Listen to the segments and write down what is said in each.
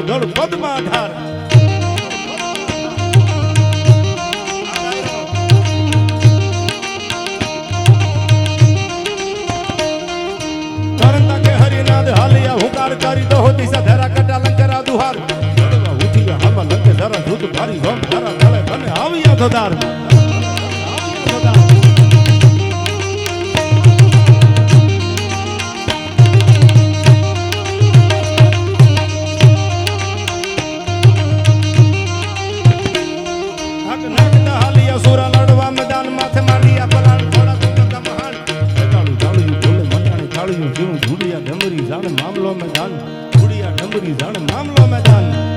ધોળ પદમાં ધાર કરતા કે હરિનાદ હાલિયા હુકાર કરી દો દિશા ધરા કટા લંકરા દુહાર ઉઠી હમ લંકે ધરા ધૂત ભારી ધોમ ધરા ધળે બને આવ્યા ધોદાર मामलों में दान गुड़िया डमरी जान मामलों में दान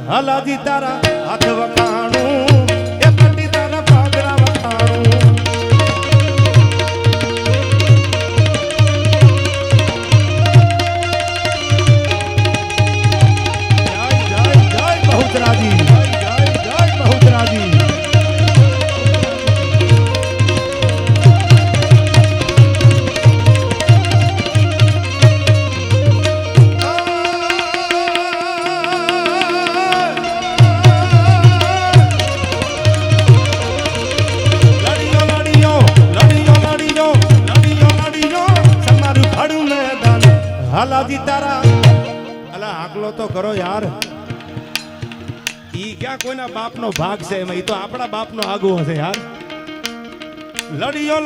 હાલાજી તારા હાથ વખાણું એ પટી તારા પાગરા વખાણું બહુચરાજી જય બહુચરાજી હાલાજી તારા અલા આકલો તો કરો યાર ઈ ક્યાં કોઈના બાપનો ભાગ છે એમાં ઈ તો આપણા બાપનો આગવો હશે યાર લડીયો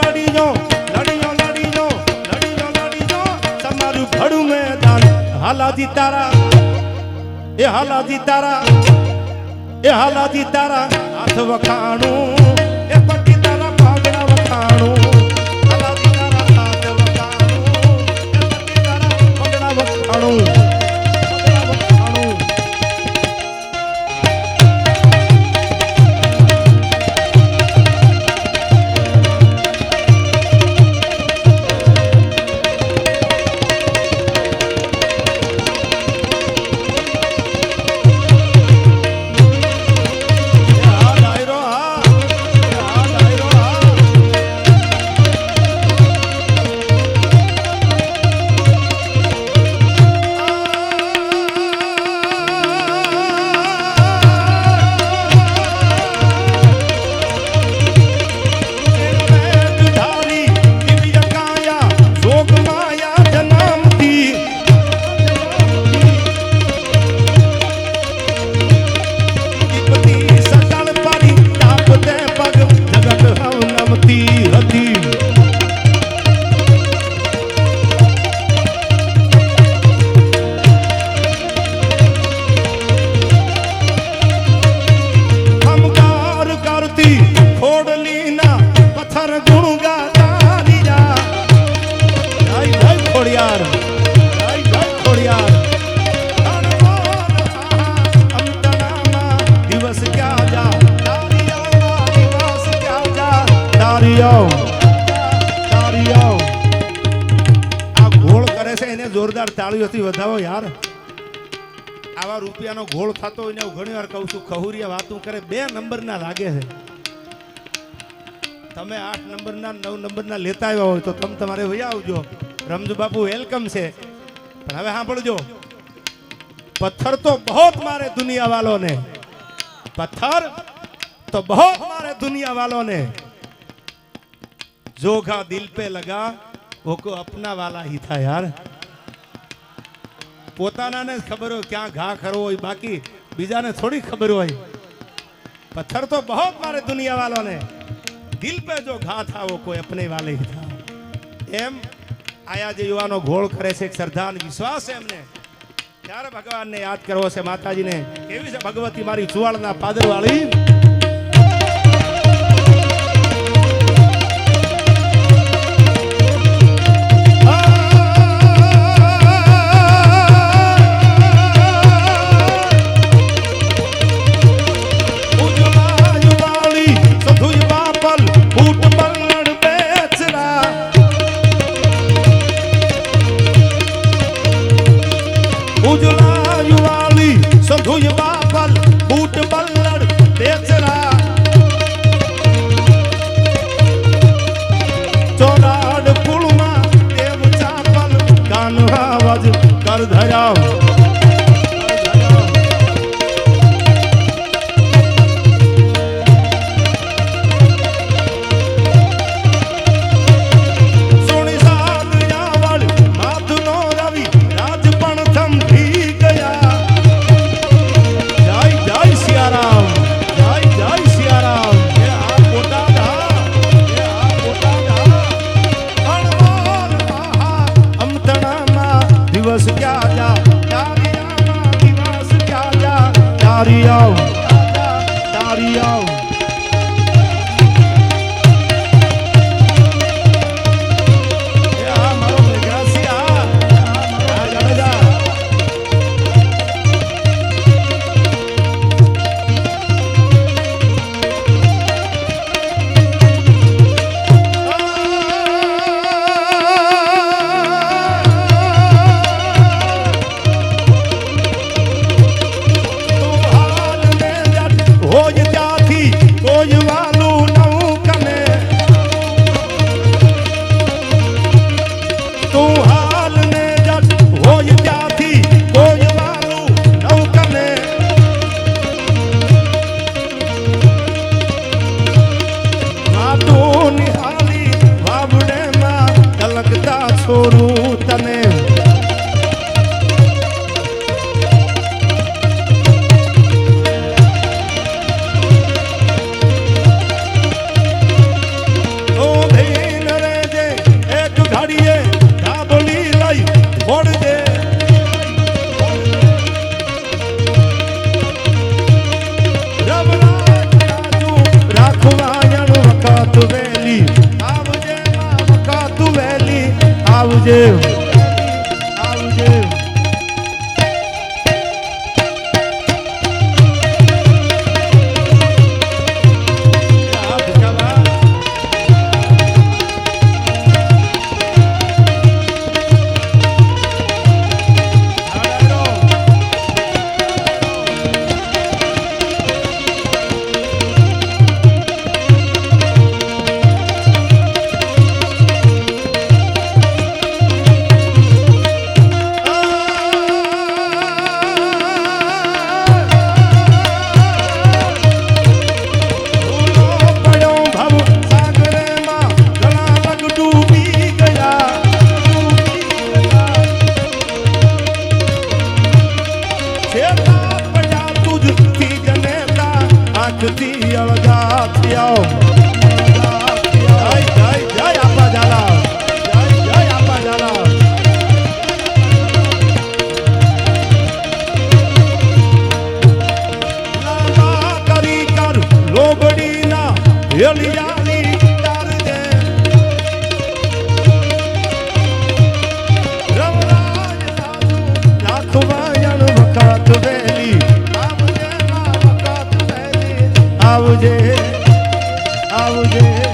તમારું ભડું મેદાન હાલાજી તારા એ હાલાજી તારા હાથ વખાણું એ પટી તારા પાગડા વખાણું હાલાજી તારા હાથ વખાણું એ પટી તારા પાગડા વખાણું જોરદાર તાળીઓથી વધાવો યાર આવા રૂપિયાનો ઘોળ થતો હોય ને હું ઘણી વાર કહું છું ખહુરિયા વાતું કરે 2 નંબરના લાગે છે તમે 8 નંબરના 9 નંબરના લેતા આવ્યા હોય તો તમે તમારે વયા આવજો રમજુ બાપુ વેલકમ છે પણ હવે સાંભળજો પથ્થર તો બહોત મારે દુનિયા વાलों ने पत्थर तो बहुत मारे दुनिया वालों ने जो घा दिल पे लगा वो को अपना वाला ही था यार પોતાના ને ખબર હોય ક્યાં ઘા ખરો હોય બાકી બીજાને થોડી ખબર હોય પથ્થર તો बहुत मारे दुनिया वालों ने दिल पे जो घा था वो कोई अपने वाले ही था એમ આયા જે યુવાનો ઘોળ કરે છે શ્રદ્ધા અને વિશ્વાસ છે એમને ત્યારે ભગવાનને યાદ કરવો છે માતાજીને કેવી છે ભગવતી મારી ચુવાળના પાદરવાળી આવજે આવજે આવજે આવજે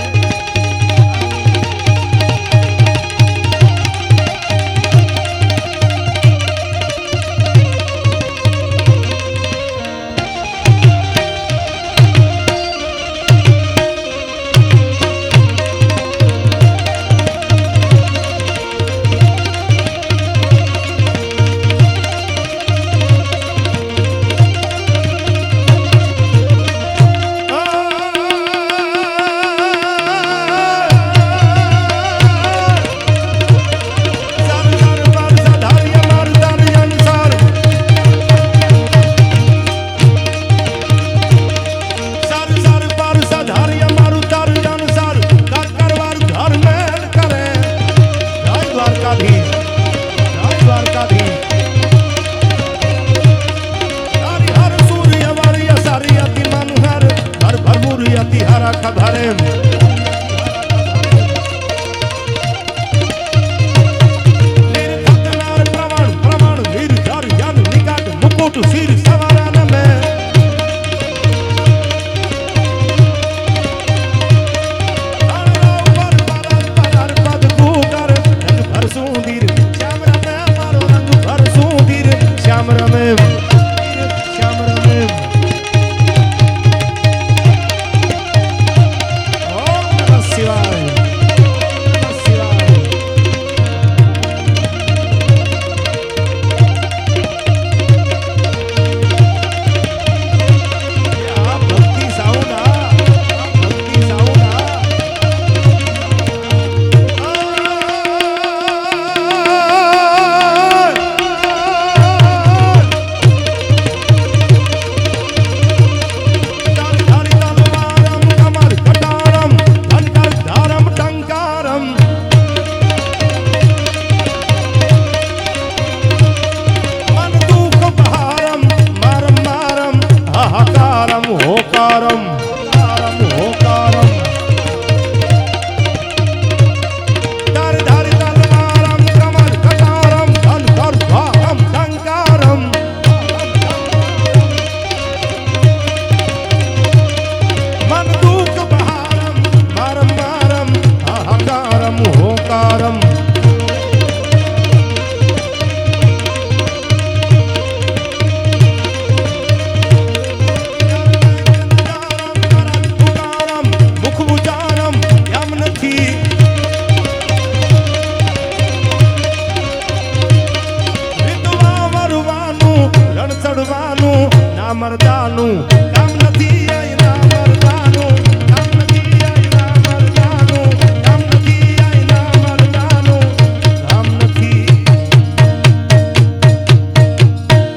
મરદાનું